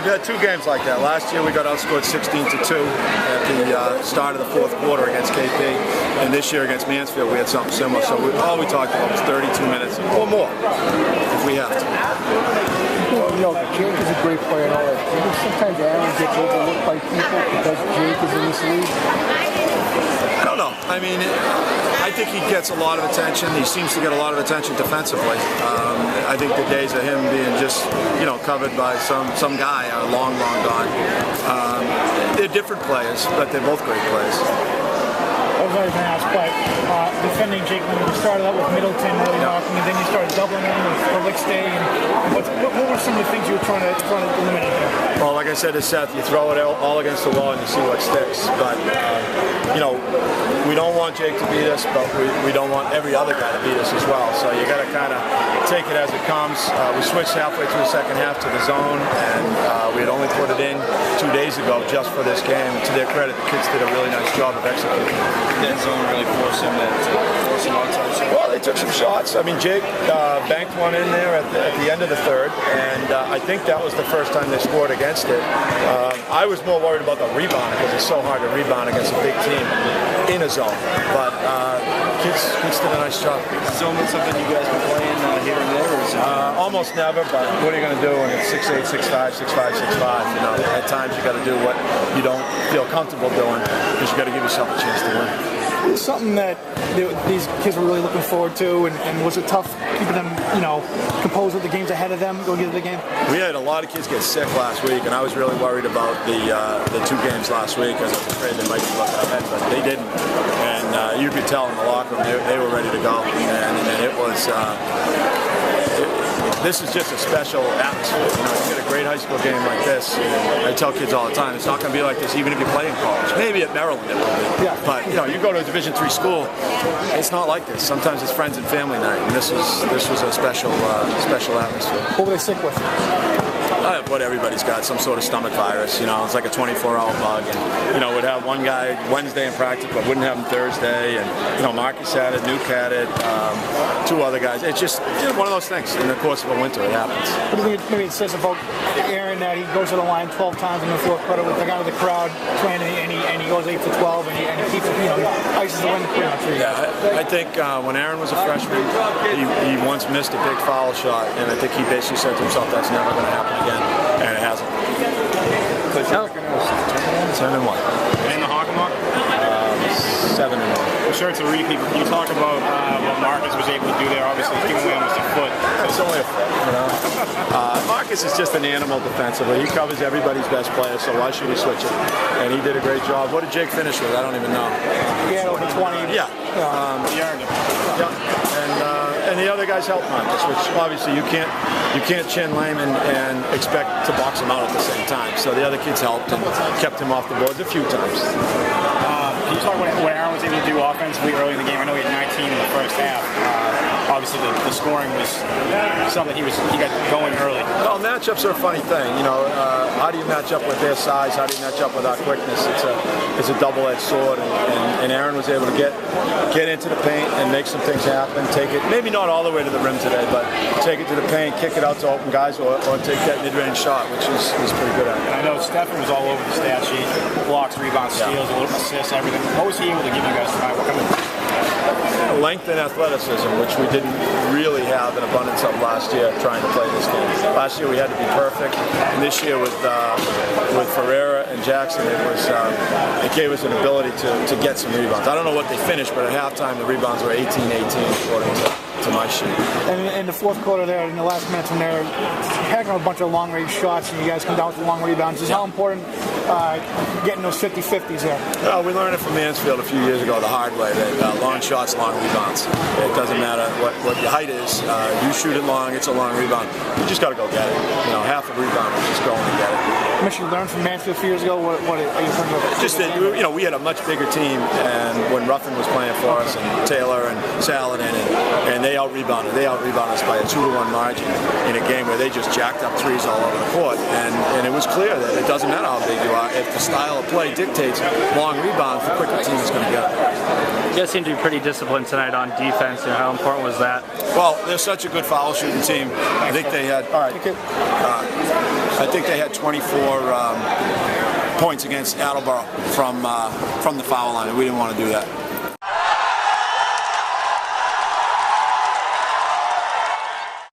we've had two games like that. Last year we got outscored 16-2 at the start of the fourth quarter against KP, and this year against Mansfield we had something similar. So all we talked about was 32 minutes or more if we have to. You know, Jake is a great player and all that. Do you think sometimes Aaron gets overlooked by people because Jake is in this league? I don't know. I mean, I think he gets a lot of attention. He seems to get a lot of attention defensively. I think the days of him being just, you know, covered by some guy are long, long gone. They're different players, but they're both great players. I was always going to ask, but defending Jake Leonard, you started out with Middleton early knocking, and then you started doubling him with Lickstay. What were some of the things you were trying to eliminate here? Well, like I said to Seth, you throw it all against the wall and you see what sticks. But, you know, we don't want Jake to beat us, but we don't want every other guy to beat us as well. So you got to kind of take it as it comes. We switched halfway through the second half to the zone, and we had only put it in 2 days ago just for this game. To their credit, the kids did a really nice job of executing. That zone really forced him to force him outside. Well, they took some shots. I mean, Jake banked one in there at the end of the third, and I think that was the first time they scored against it. I was more worried about the rebound because it's so hard to rebound against a big team in a zone. But kids did a nice job. Is zone something you guys been playing here and there? Or is it almost never, but what are you going to do when it's 6'8", 6'5", 6'5", 6'5"? You know, at times you got to do what you don't feel comfortable doing because you got to give yourself a chance to win. It's something that these kids were really looking forward to, and was it tough keeping them, you know, composed with the games ahead of them going into the game? We had a lot of kids get sick last week, and I was really worried about the two games last week because I was afraid they might be looking ahead, but they didn't. And you could tell in the locker room they were ready to go, and it was. This is just a special atmosphere. You know, you get a great high school game like this. I tell kids all the time, it's not going to be like this even if you play in college. Maybe at Maryland it will be. Yeah. But you know, you go to a Division III school, it's not like this. Sometimes it's friends and family night, and this was a special atmosphere. What were they sick with? What everybody's got, some sort of stomach virus. You know, it's like a 24-hour bug. And you know, we'd have one guy Wednesday in practice, but wouldn't have him Thursday. And you know, Marcus had it, Nuke had it, two other guys. It's just one of those things. In the course of a winter, it happens. What do you think maybe it says about Aaron that he goes to the line 12 times in the fourth quarter with the guy with the crowd playing, and he goes 8 for 12, and he keeps, you know, ices the win pretty much for you guys? Yeah, I think when Aaron was a freshman, he once missed a big foul shot, and I think he basically said to himself, "That's never going to happen again," and it hasn't. 7-1. And the Hockomock? 7-1. I'm sure it's a repeat, but can you talk about what Marcus was able to do there? Obviously, he's giving away almost a foot. It's only a foot, you know. Marcus is just an animal defensively. He covers everybody's best player, so why should we switch it? And he did a great job. What did Jake finish with? I don't even know. He had over 20. Yeah. He earned it. Yeah. And the other guys helped Marcus, which obviously you can't chin lame and expect to box him out at the same time. So the other kids helped and kept him off the boards a few times. Can you talk about what Aaron was able to do offensively early in the game? I know he had 19 in the first half. Obviously, the scoring was something he got going early. Well, matchups are a funny thing. You know, how do you match up with their size? How do you match up with our quickness? It's a double-edged sword, and Aaron was able to get into the paint and make some things happen. Take it, maybe not all the way to the rim today, but take it to the paint, kick it out to open guys, or take that mid-range shot, which he's pretty good at. And I know Stephen was all over the stat sheet: blocks, rebounds, steals, a little assists, everything. What was he able to give you guys tonight? What kind of length and athleticism, which we didn't really have an abundance of last year trying to play this game. Last year we had to be perfect, and this year with Ferreira and Jackson, it gave us an ability to get some rebounds. I don't know what they finished, but at halftime the rebounds were 18-18 according to my sheet. And in the fourth quarter there, in the last minutes when they're packing a bunch of long-range shots and you guys come down with the long rebounds, is how important getting those 50-50s there? We learned it from Mansfield a few years ago the hard way. That long shots, long rebounds. It doesn't matter what your height is. You shoot it long, it's a long rebound. You just got to go get it. You know, half a rebound is just going to get it. How much you learned from Mansfield a few years ago? What are you thinking about? Just that, you know, we had a much bigger team, and when Ruffin was playing for us, and Taylor and Saladin, and they out-rebounded. They out-rebounded us by a 2-1 margin in a game where they just jacked up threes all over the court. And it was clear that it doesn't matter how big you are. If the style of play dictates long rebounds, the quicker team is going to get it. You guys seem to be pretty disciplined tonight on defense. You know, how important was that? Well, they're such a good foul shooting team. I think they had. All right. I think they had 24 points against Attleboro from the foul line, and we didn't want to do that.